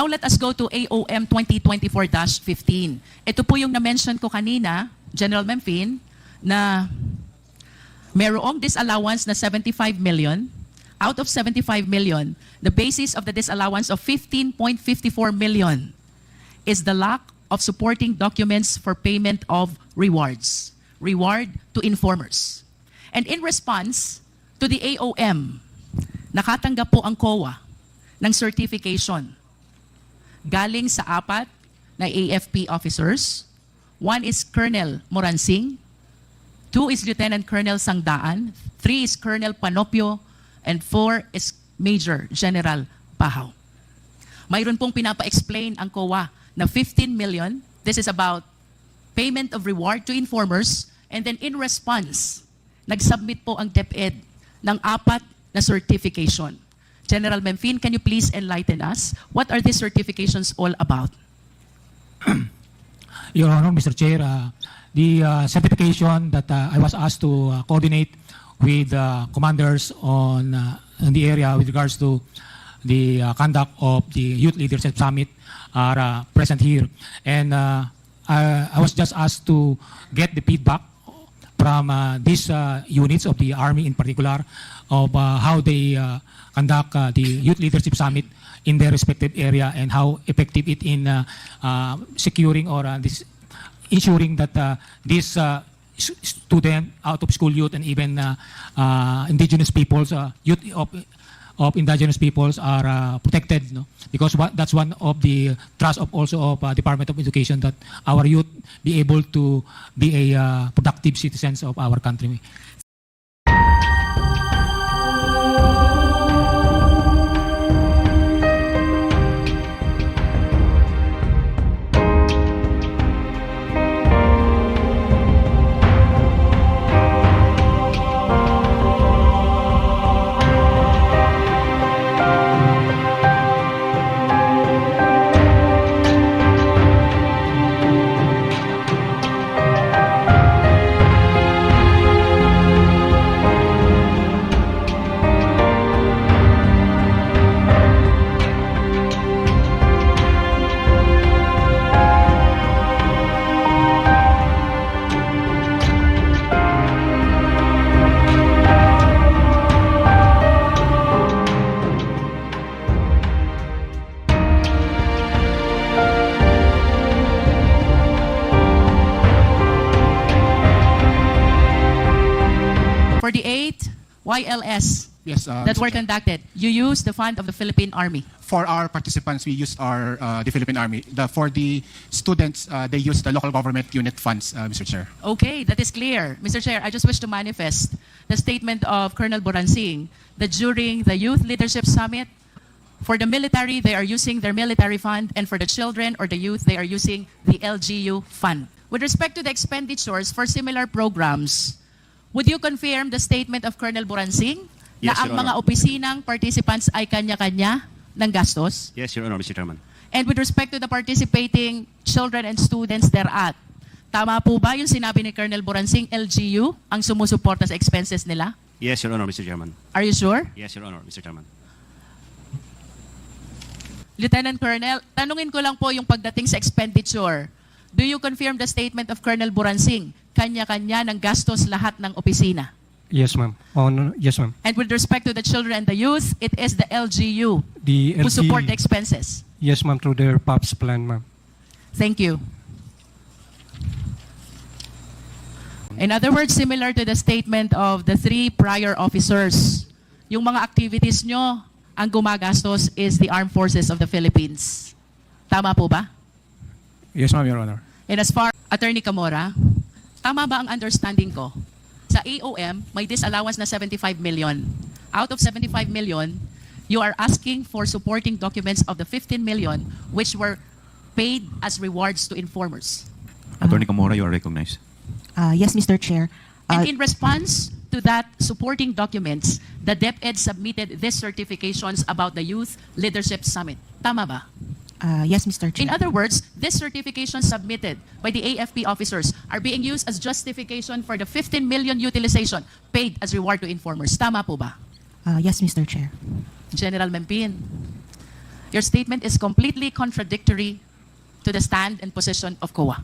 let us go to AOM 2024-15. Ito po yung na-mention ko kanina, General Memphine, na mayroong disallowance na 75 million. Out of 75 million, the basis of the disallowance of 15.54 million is the lack of supporting documents for payment of rewards. Reward to informers. And in response to the AOM, nakatanggap po ang COA ng certification galing sa 4 na AFP officers. 1 is Colonel Moransing, 2 is Lieutenant Colonel Sangdaan, 3 is Colonel Panopio, and 4 is Major General Pahaw. Mayroon pong pinapa-explain ang COA na 15 million. This is about payment of reward to informers. And then in response, nag-submit po ang DepEd ng 4 na certification. General Memphine, can you please enlighten us? What are these certifications all about? Your Honor, Mr. Chair, the certification that I was asked to coordinate with commanders on the area with regards to the conduct of the Youth Leadership Summit are present here. And I was just asked to get the feedback from these units of the Army in particular of how they conduct the Youth Leadership Summit in their respective area and how effective it in securing or ensuring that these student, out of school youth, and even indigenous peoples, youth of indigenous peoples are protected, no? Because that's one of the thrust of also of Department of Education, that our youth be able to be a productive citizens of our country. For the 8 YLS Yes, that were conducted, you used the fund of the Philippine Army. for our participants, we used the Philippine Army. For the students, they used the local government unit funds, Mr. Chair. Okay, that is clear. Mr. Chair, I just wish to manifest the statement of Colonel Boransing that during the Youth Leadership Summit, for the military, they are using their military fund, and for the children or the youth, they are using the LGU fund. With respect to the expenditures for similar programs, would you confirm the statement of Colonel Boransing na Yes, ang Your mga Honor. opisinang participants ay kanya-kanya ng gastos? Yes, Your Honor, Mr. Chairman. And with respect to the participating children and students thereat, tama po ba yung sinabi ni Colonel Boransing, LGU ang sumusuporta sa expenses nila? Yes, Your Honor, Mr. Chairman. Are you sure? Yes, Your Honor, Mr. Chairman. Lieutenant Colonel, tanungin ko lang po yung pagdating sa expenditure. Do you confirm the statement of Colonel Boransing? Kanya-kanya ng gastos lahat ng opisina. Yes, ma'am. Oh, no, yes, ma'am. And with respect to the children and the youth, it is the LGU The who support the LG, expenses. yes, ma'am, through their POPs plan, ma'am. Thank you. In other words, similar to the statement of the 3 prior officers, yung mga activities nyo, ang gumagastos is the Armed Forces of the Philippines. Tama po ba? Yes, ma'am, Your Honor. And as far, Attorney Camora, tama ba ang understanding ko? Sa AOM, may disallowance na 75 million. Out of 75 million, you are asking for supporting documents of the 15 million which were paid as rewards to informers. Attorney Camora, you are recognized. Yes, Mr. Chair. And in response to that supporting documents, the DepEd submitted these certifications about the Youth Leadership Summit. Tama ba? Yes, Mr. Chair. In other words, these certifications submitted by the AFP officers are being used as justification for the 15 million utilization paid as reward to informers. Tama po ba? Yes, Mr. Chair. General Mempin. Your statement is completely contradictory to the stand and position of COA.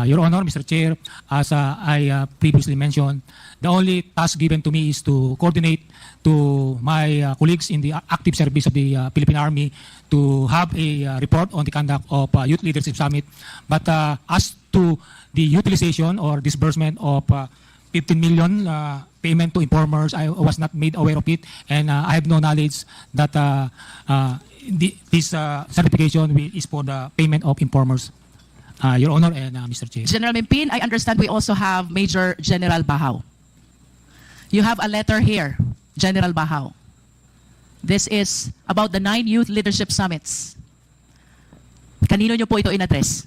Your Honor, Mr. Chair, as I previously mentioned, the only task given to me is to coordinate to my colleagues in the active service of the Philippine Army to have a report on the conduct of Youth Leadership Summit. But as to the utilization or disbursement of 15 million payment to informers, I was not made aware of it, and I have no knowledge that this certification is for the payment of informers. Your Honor and Mr. Chair. General Mimpin, I understand we also have Major General Bahaw. You have a letter here, General Bahaw. This is about the 9 Youth Leadership Summits. Kanino nyo po ito in-address?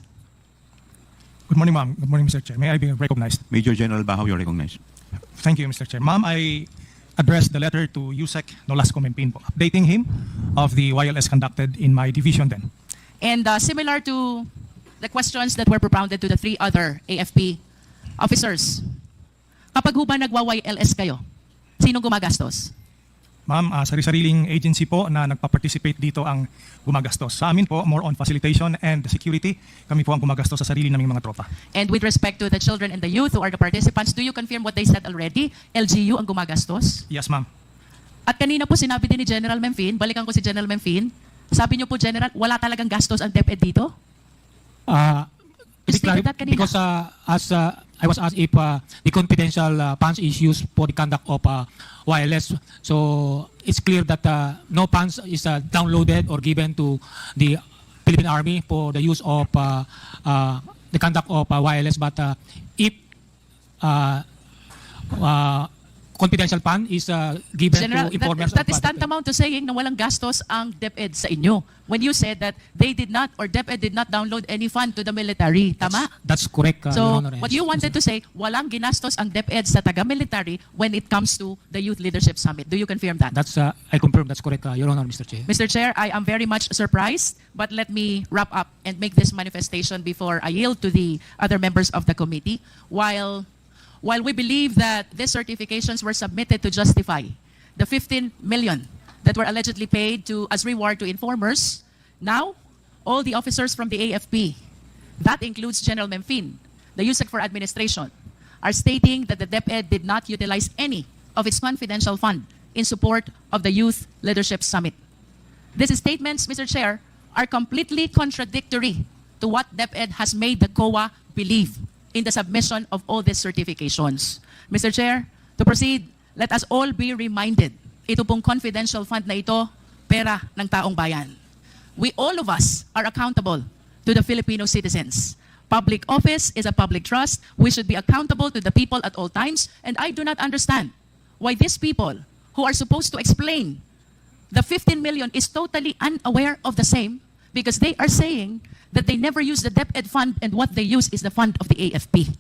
Good morning, ma'am. Good morning, Mr. Chair. May I be recognized? Major General Bahaw, you're recognized. Thank you, Mr. Chair. Ma'am, I addressed the letter to Yusek Nolasco Mempin po, updating him of the YLS conducted in my division then. And similar to the questions that were propounded to the 3 other AFP officers, kapag ho ba nagwa-YLS kayo, sinong gumagastos? Ma'am, sari-sariling agency po na nagpa-participate dito ang gumagastos. Sa amin po, more on facilitation and security. Kami po ang gumagastos sa sarili naming mga tropa. And with respect to the children and the youth who are the participants, do you confirm what they said already? LGU ang gumagastos? Yes, ma'am. At kanina po sinabi din ni General Memphine, balikan ko si General Memphine, sabi niyo po, General, wala talagang gastos ang DepEd dito? To be Stated clar- that kanina. because as I was asked if the confidential funds is used for the conduct of wireless, so it's clear that no funds is downloaded or given to the Philippine Army for the use of the conduct of wireless. But if confidential fund is given General, to informers that of is tantamount to saying na walang gastos ang DepEd sa inyo. When you said that they did not or DepEd did not download any fund to the military, tama? That's correct, Your So, Honor. what you wanted to say, walang ginastos ang DepEd sa taga-military when it comes to the Youth Leadership Summit. Do you confirm that? That's I confirm that's correct, Your Honor, Mr. Chair. Mr. Chair, I am very much surprised, but let me wrap up and make this manifestation before I yield to the other members of the committee. While we believe that these certifications were submitted to justify the 15 million that were allegedly paid as reward to informers, now all the officers from the AFP, that includes General Memphine, the USEC for Administration, are stating that the DepEd did not utilize any of its confidential fund in support of the Youth Leadership Summit. These statements, Mr. Chair, are completely contradictory to what DepEd has made the COA believe in the submission of all these certifications. Mr. Chair, to proceed, let us all be reminded, ito pong confidential fund na ito, pera ng taong bayan. We, all of us, are accountable to the Filipino citizens. Public office is a public trust. We should be accountable to the people at all times, and I do not understand why these people who are supposed to explain the 15 million is totally unaware of the same, because they are saying that they never use the DepEd fund and what they use is the fund of the AFP.